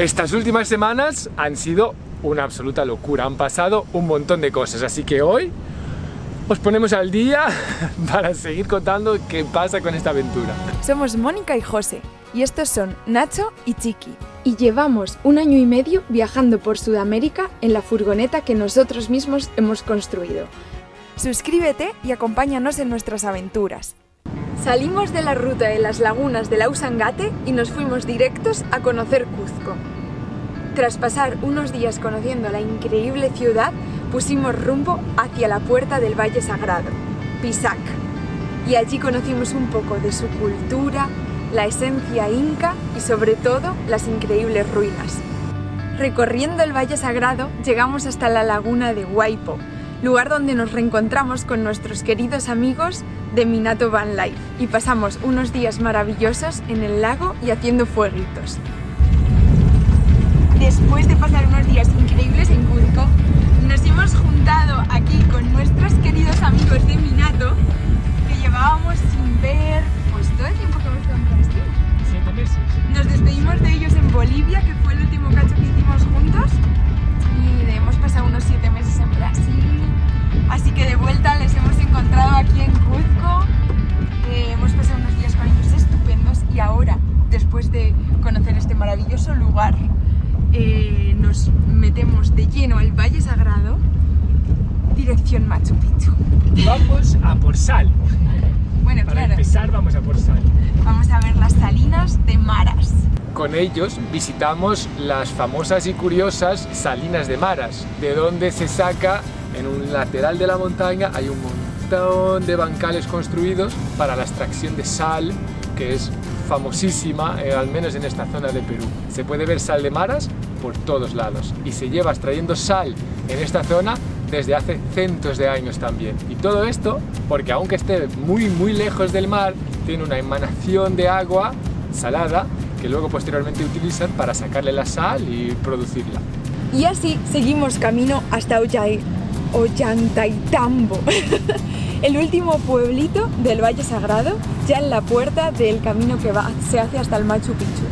Estas últimas semanas han sido una absoluta locura, han pasado un montón de cosas, así que hoy os ponemos al día para seguir contando qué pasa con esta aventura. Somos Mónica y José, y estos son Nacho y Chiqui. Y llevamos 1 año y medio viajando por Sudamérica en la furgoneta que nosotros mismos hemos construido. Suscríbete y acompáñanos en nuestras aventuras. Salimos de la ruta de las lagunas de Lausangate y nos fuimos directos a conocer Cuzco. Tras pasar unos días conociendo la increíble ciudad, pusimos rumbo hacia la puerta del Valle Sagrado, Pisac, y allí conocimos un poco de su cultura, la esencia inca y sobre todo las increíbles ruinas. Recorriendo el Valle Sagrado llegamos hasta la laguna de Huaypo, lugar donde nos reencontramos con nuestros queridos amigos de Minato Van Life y pasamos unos días maravillosos en el lago y haciendo fueguitos. Después de pasar unos días increíbles en Cuzco, nos hemos juntado aquí con nuestros queridos amigos de Minato que llevábamos sin ver pues todo el tiempo que hemos estado en Brasil. 7 meses. Nos despedimos de ellos en Bolivia, que fue el último cacho que hicimos juntos, y hemos pasado unos 7 meses en Brasil. Así que de vuelta les hemos encontrado aquí en Cuzco. Hemos pasado unos días con ellos estupendos y ahora, después de conocer este maravilloso lugar, nos metemos de lleno al Valle Sagrado, dirección Machu Picchu. Vamos a por sal. Bueno, Para claro, empezar vamos a por sal. vamos a ver las salinas de Maras. Con ellos visitamos las famosas y curiosas salinas de Maras, de donde se saca, en un lateral de la montaña hay un montón de bancales construidos para la extracción de sal, que es famosísima, al menos en esta zona de Perú. Se puede ver sal de Maras por todos lados y se lleva extrayendo sal en esta zona desde hace cientos de años también. Y todo esto porque aunque esté muy lejos del mar, tiene una emanación de agua salada que luego posteriormente utilizan para sacarle la sal y producirla. Y así seguimos camino hasta Ollantaytambo, el último pueblito del Valle Sagrado, ya en la puerta del camino que se hace hasta el Machu Picchu.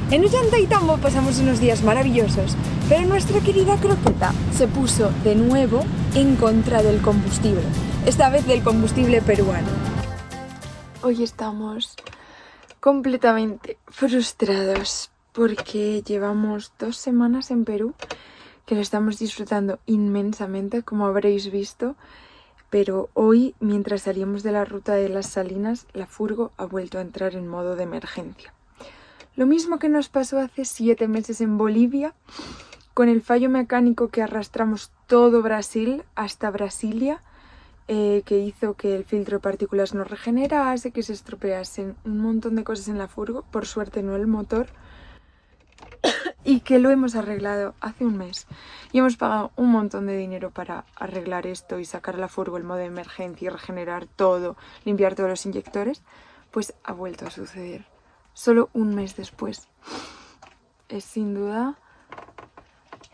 En Ollantaytambo pasamos unos días maravillosos, pero nuestra querida croqueta se puso de nuevo en contra del combustible, esta vez del combustible peruano. Hoy estamos completamente frustrados porque llevamos 2 semanas en Perú, que lo estamos disfrutando inmensamente, como habréis visto, pero hoy, mientras salíamos de la ruta de las salinas, la furgo ha vuelto a entrar en modo de emergencia. Lo mismo que nos pasó hace 7 meses en Bolivia, con el fallo mecánico que arrastramos todo Brasil hasta Brasilia, que hizo que el filtro de partículas no regenerase, que se estropeasen un montón de cosas en la furgo, por suerte no el motor, y que lo hemos arreglado hace un mes y hemos pagado un montón de dinero para arreglar esto y sacar la furgo en modo de emergencia y regenerar todo, limpiar todos los inyectores, pues ha vuelto a suceder solo un mes después. Es sin duda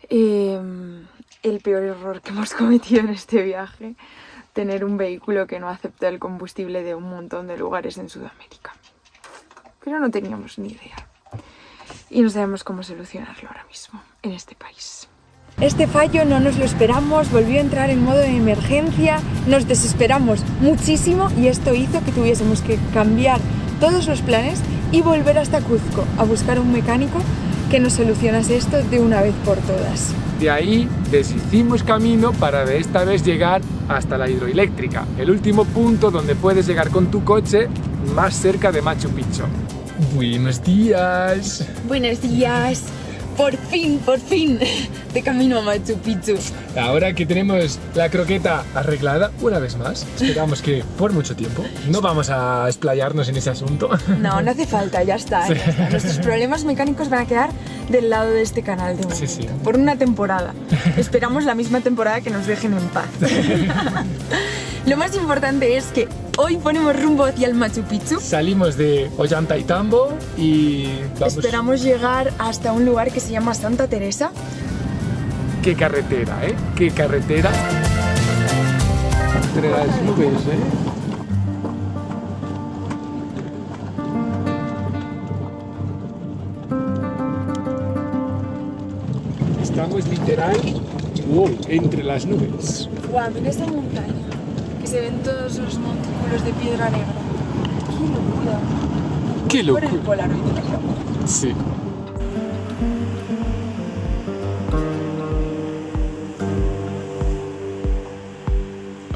el peor error que hemos cometido en este viaje, tener un vehículo que no acepta el combustible de un montón de lugares en Sudamérica. Pero no teníamos ni idea. Y no sabemos cómo solucionarlo ahora mismo en este país. Este fallo no nos lo esperamos, volvió a entrar en modo de emergencia, nos desesperamos muchísimo y esto hizo que tuviésemos que cambiar todos los planes y volver hasta Cuzco a buscar un mecánico que nos solucionase esto de una vez por todas. De ahí deshicimos camino para de esta vez llegar hasta la hidroeléctrica, el último punto donde puedes llegar con tu coche más cerca de Machu Picchu. Buenos días. Buenos días. Por fin, de camino a Machu Picchu. Ahora que tenemos la croqueta arreglada, una vez más, esperamos que por mucho tiempo, no vamos a explayarnos en ese asunto. No hace falta, ya está. Sí. Ya está. Nuestros problemas mecánicos van a quedar del lado de este canal de momento, Sí. por una temporada. Esperamos la misma temporada que nos dejen en paz. Lo más importante es que hoy ponemos rumbo hacia el Machu Picchu. Salimos de Ollantaytambo y vamos... Esperamos llegar hasta un lugar que se llama Santa Teresa. Qué carretera, ¿eh? Qué carretera. Entre las nubes, ¿eh? estamos literal, entre las nubes. Guau, mira esta montaña, que se ven todos los montículos de piedra negra. ¡Qué locura! ¡Qué Por el locura! Polaroid de la Sí.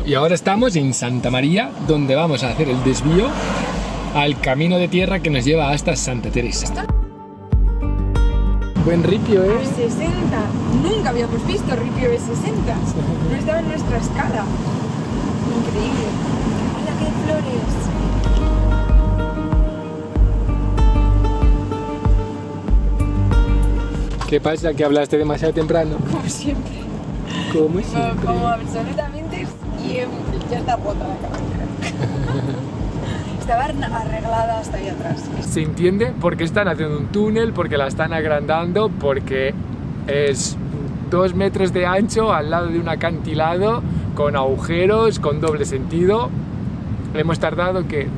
Y ahora estamos en Santa María, donde vamos a hacer el desvío al camino de tierra que nos lleva hasta Santa Teresa. Buen ripio, ¿eh? 60. Nunca habíamos visto ripio de 60. No estaba en nuestra escala. Increíble. ¡Hola, qué flores! ¿Qué pasa? ¿Que hablaste demasiado temprano? Como siempre. ¿Cómo siempre? Como absolutamente siempre. Ya está rota la carretera. Estaba arreglada hasta ahí atrás. Se entiende por qué están haciendo un túnel, porque la están agrandando, porque es 2 metros de ancho al lado de un acantilado con agujeros, con doble sentido. Hemos tardado, ¿qué?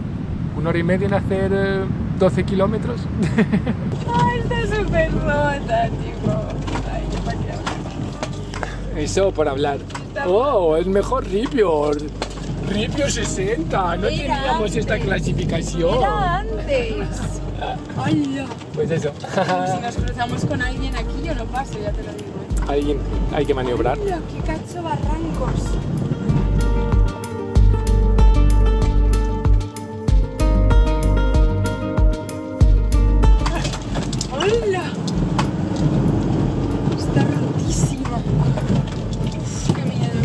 1 hora y media en hacer 12 kilómetros. ¡Ay, está súper rota, tipo! Ay, qué paqueado. Eso por hablar. ¡Oh, el mejor ripio! Ripio 60, no Era teníamos antes. esta clasificación. ¡Era antes! ¡Hola! Pues eso. Si nos cruzamos con alguien aquí, yo no paso, ya te lo digo. Hay que maniobrar. ¡Hola, qué cacho barrancos! ¡Hola! Está rotísima. Uf, qué miedo.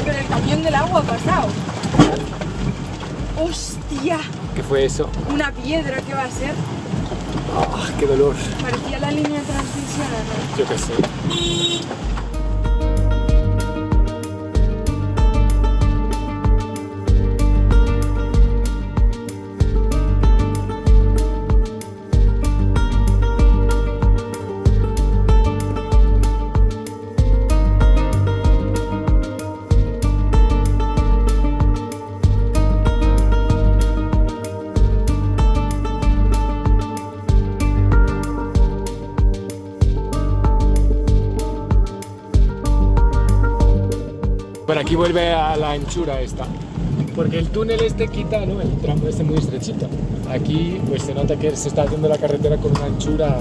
Pero el camión del agua ha pasado. ¡Hostia! ¿Qué fue eso? Una piedra, ¿qué va a ser? ¡Ah, qué dolor! Parecía la línea de transmisión, ¿no? Yo qué sé. Por aquí vuelve a la anchura esta, porque el túnel este quita, ¿no?, el tramo este muy estrechito. Aquí pues se nota que se está haciendo la carretera con una anchura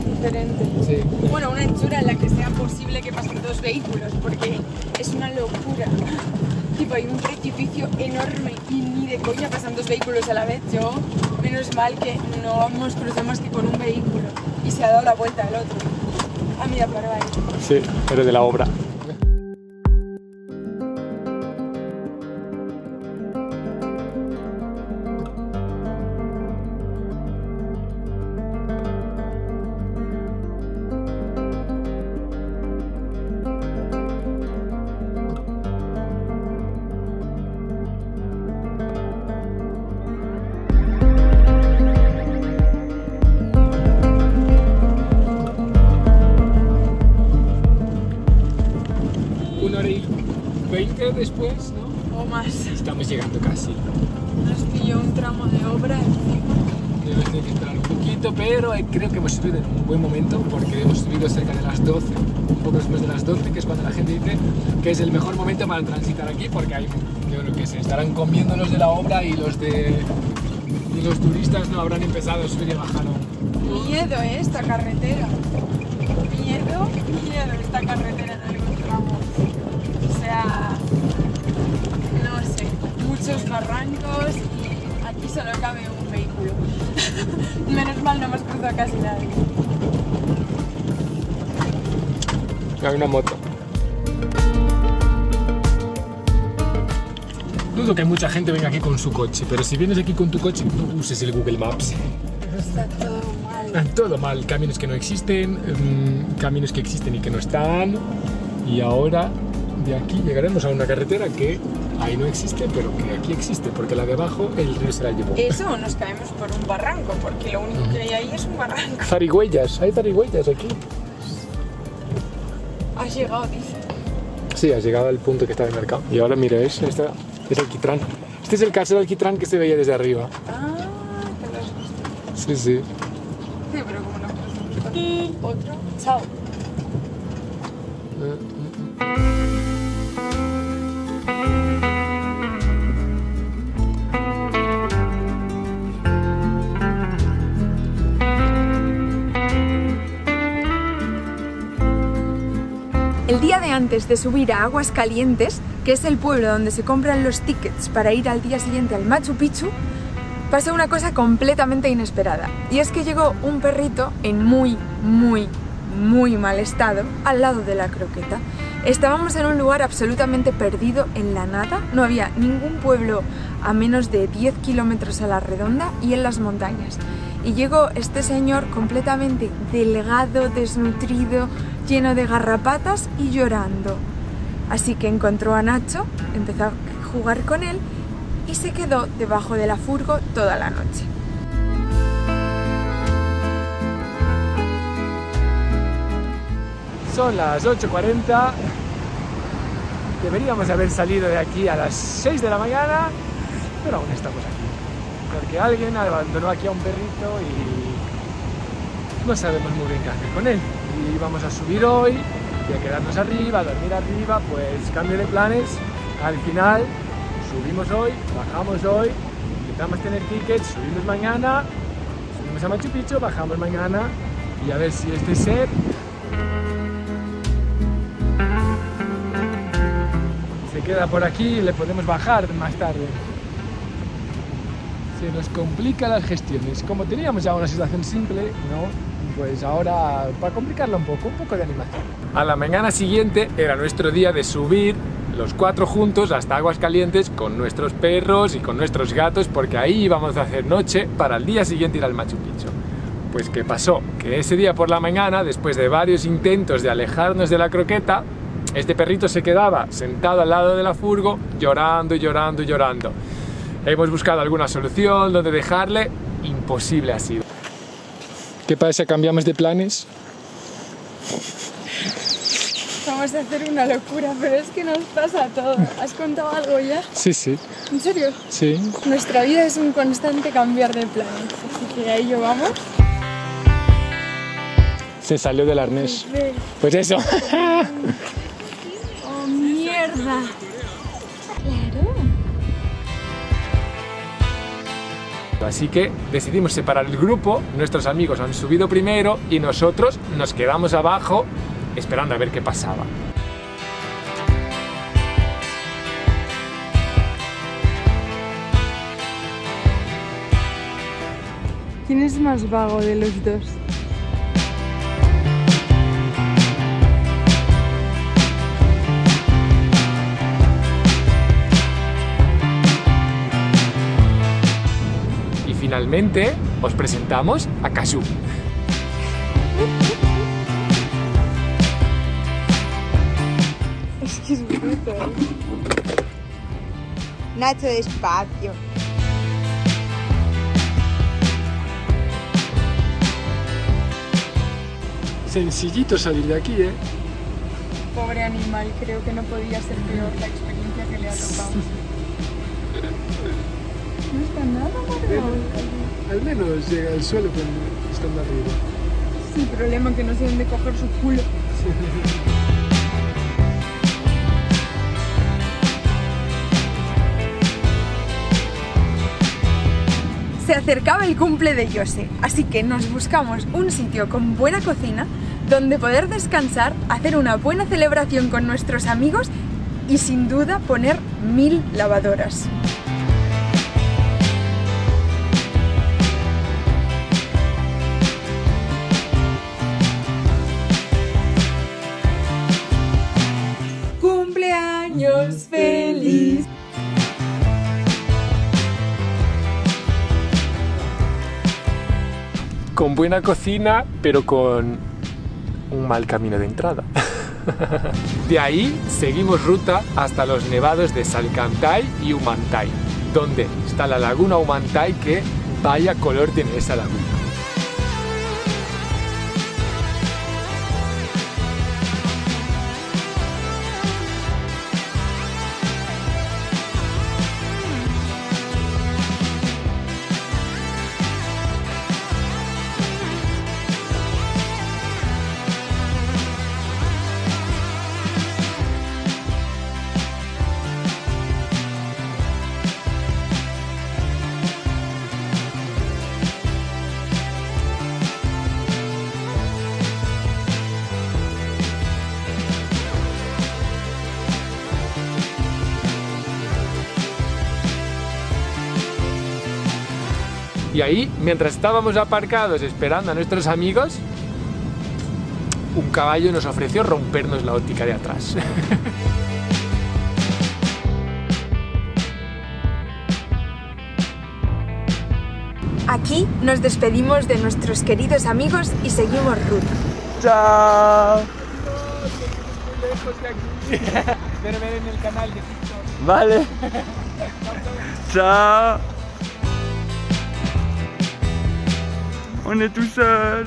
Diferente. Sí. Bueno, una anchura en la que sea posible que pasen 2 vehículos, porque es una locura. Tipo, hay un precipicio enorme y ni de coña pasan 2 vehículos a la vez. Yo, menos mal que no nos cruzamos que con un vehículo y se ha dado la vuelta al otro. Ah, mira, para ahí. Sí, pero de la obra. Después, ¿no? O más. Estamos llegando casi. Nos pilló un tramo de obra encima. Debes de entrar un poquito, pero creo que hemos subido en un buen momento porque hemos subido cerca de las 12, un poco después de las 12, que es cuando la gente dice que es el mejor momento para transitar aquí, porque hay, yo creo que se estarán comiendo los de la obra y los turistas no habrán empezado a subir y bajar aún. Miedo, esta carretera. Miedo esta carretera en algún tramo. O sea, no sé, muchos barrancos y aquí solo cabe un vehículo. Menos mal no hemos cruzado casi nadie. Hay una moto. Dudo que mucha gente venga aquí con su coche, pero si vienes aquí con tu coche, no uses el Google Maps. Está todo mal. Todo mal, caminos que no existen, caminos que existen y que no están. Y ahora de aquí llegaremos a una carretera que ahí no existe, pero que aquí existe, porque la de abajo el río se la llevó. Eso o nos caemos por un barranco, porque lo único que hay ahí es un barranco. Zarigüeyas, hay zarigüeyas aquí. Has llegado, dice. Sí, has llegado al punto que está el mercado. Y ahora mira, es alquitrán. Este es el caso del alquitrán que se veía desde arriba. Ah, te lo has visto. Sí, sí. Sí, pero como no cruzamos Otro. Chao. El día de antes de subir a Aguascalientes, que es el pueblo donde se compran los tickets para ir al día siguiente al Machu Picchu, pasó una cosa completamente inesperada. Y es que llegó un perrito en muy mal estado al lado de la croqueta. Estábamos en un lugar absolutamente perdido en la nada, no había ningún pueblo a menos de 10 kilómetros a la redonda y en las montañas. Y llegó este señor completamente delgado, desnutrido, lleno de garrapatas y llorando. Así que encontró a Nacho, empezó a jugar con él y se quedó debajo de la furgo toda la noche. Son las 8:40. Deberíamos haber salido de aquí a las 6 de la mañana, pero aún estamos aquí. Porque alguien abandonó aquí a un perrito y no sabemos muy bien qué hacer con él. Y vamos a subir hoy y a quedarnos arriba, a dormir arriba, pues cambio de planes. Al final subimos hoy, bajamos hoy, intentamos tener tickets, subimos mañana, subimos a Machu Picchu, bajamos mañana y a ver si este ser se queda por aquí y le podemos bajar más tarde. Se nos complican las gestiones. Como teníamos ya una situación simple, ¿no? Pues ahora, para complicarla un poco de animación. A la mañana siguiente era nuestro día de subir los 4 juntos hasta Aguascalientes con nuestros perros y con nuestros gatos, porque ahí íbamos a hacer noche para el día siguiente ir al Machu Picchu. Pues ¿qué pasó? Que ese día por la mañana, después de varios intentos de alejarnos de la croqueta, este perrito se quedaba sentado al lado de la furgo llorando. Hemos buscado alguna solución donde dejarle, imposible ha sido. ¿Qué pasa? ¿Cambiamos de planes? Vamos a hacer una locura, pero es que nos pasa todo. ¿Has contado algo ya? Sí. ¿En serio? Sí. Nuestra vida es un constante cambiar de planes, así que a ello vamos. Se salió del arnés. Pues eso. ¡Oh, mierda! Claro. Así que decidimos separar el grupo, nuestros amigos han subido primero y nosotros nos quedamos abajo esperando a ver qué pasaba. ¿Quién es más vago de los dos? Finalmente os presentamos a Casu. Es que es bruto. Nacho, despacio. Sencillito salir de aquí, ¿eh? Pobre animal, creo que no podía ser peor la experiencia que le ha tocado. No está nada amargado. Al menos llega al suelo estando arriba. Es el problema, que no sé dónde coger su culo. Se acercaba el cumple de Jose, así que nos buscamos un sitio con buena cocina donde poder descansar, hacer una buena celebración con nuestros amigos y sin duda poner 1000 lavadoras. ¡Cumpleaños feliz! Con buena cocina, pero con un mal camino de entrada. De ahí seguimos ruta hasta los nevados de Salcantay y Humantay, donde está la laguna Humantay, que vaya color tiene esa laguna. Y ahí, mientras estábamos aparcados esperando a nuestros amigos, un caballo nos ofreció rompernos la óptica de atrás. Aquí nos despedimos de nuestros queridos amigos y seguimos ruta. ¡Chao! Muy lejos de aquí. Espero ver en el canal de TikTok. Vale. Chao. On est tout seul.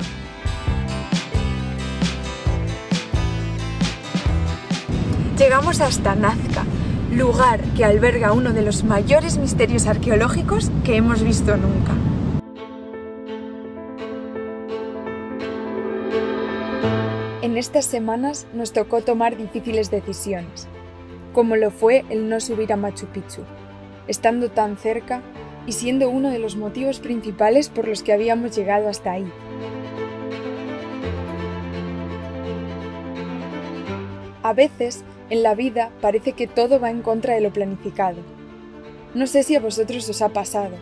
Llegamos hasta Nazca, lugar que alberga uno de los mayores misterios arqueológicos que hemos visto nunca. En estas semanas nos tocó tomar difíciles decisiones, como lo fue el no subir a Machu Picchu, estando tan cerca y siendo uno de los motivos principales por los que habíamos llegado hasta ahí. A veces, en la vida parece que todo va en contra de lo planificado. No sé si a vosotros os ha pasado.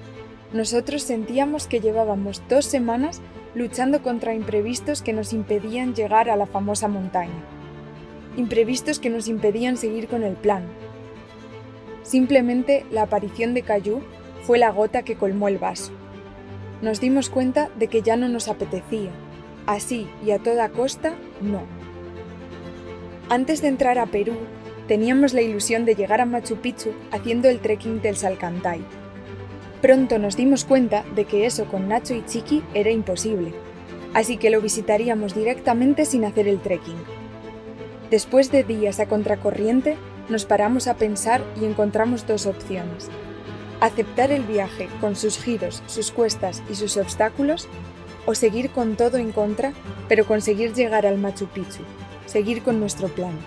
Nosotros sentíamos que llevábamos 2 semanas luchando contra imprevistos que nos impedían llegar a la famosa montaña. Imprevistos que nos impedían seguir con el plan. Simplemente la aparición de Caillou fue la gota que colmó el vaso. Nos dimos cuenta de que ya no nos apetecía. Así y a toda costa, no. Antes de entrar a Perú, teníamos la ilusión de llegar a Machu Picchu haciendo el trekking del Salcantay. Pronto nos dimos cuenta de que eso con Nacho y Chiqui era imposible, así que lo visitaríamos directamente sin hacer el trekking. Después de días a contracorriente, nos paramos a pensar y encontramos 2 opciones. Aceptar el viaje con sus giros, sus cuestas y sus obstáculos, o seguir con todo en contra, pero conseguir llegar al Machu Picchu, seguir con nuestro plan.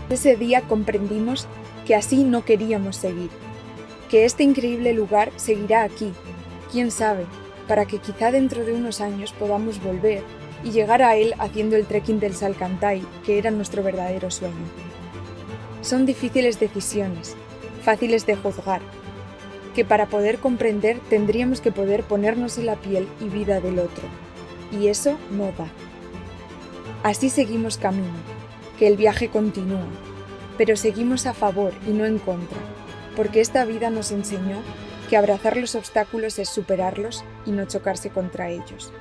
Ese día comprendimos que así no queríamos seguir, que este increíble lugar seguirá aquí, quién sabe, para que quizá dentro de unos años podamos volver y llegar a él haciendo el trekking del Salcantay, que era nuestro verdadero sueño. Son difíciles decisiones, fáciles de juzgar, que para poder comprender tendríamos que poder ponernos en la piel y vida del otro, y eso no da. Así seguimos camino, que el viaje continúa, pero seguimos a favor y no en contra, porque esta vida nos enseñó que abrazar los obstáculos es superarlos y no chocarse contra ellos.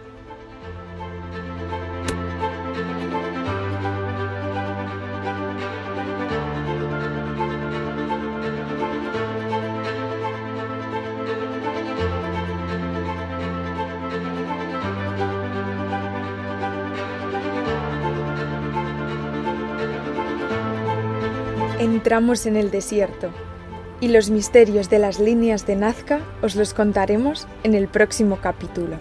Entramos en el desierto y los misterios de las líneas de Nazca os los contaremos en el próximo capítulo.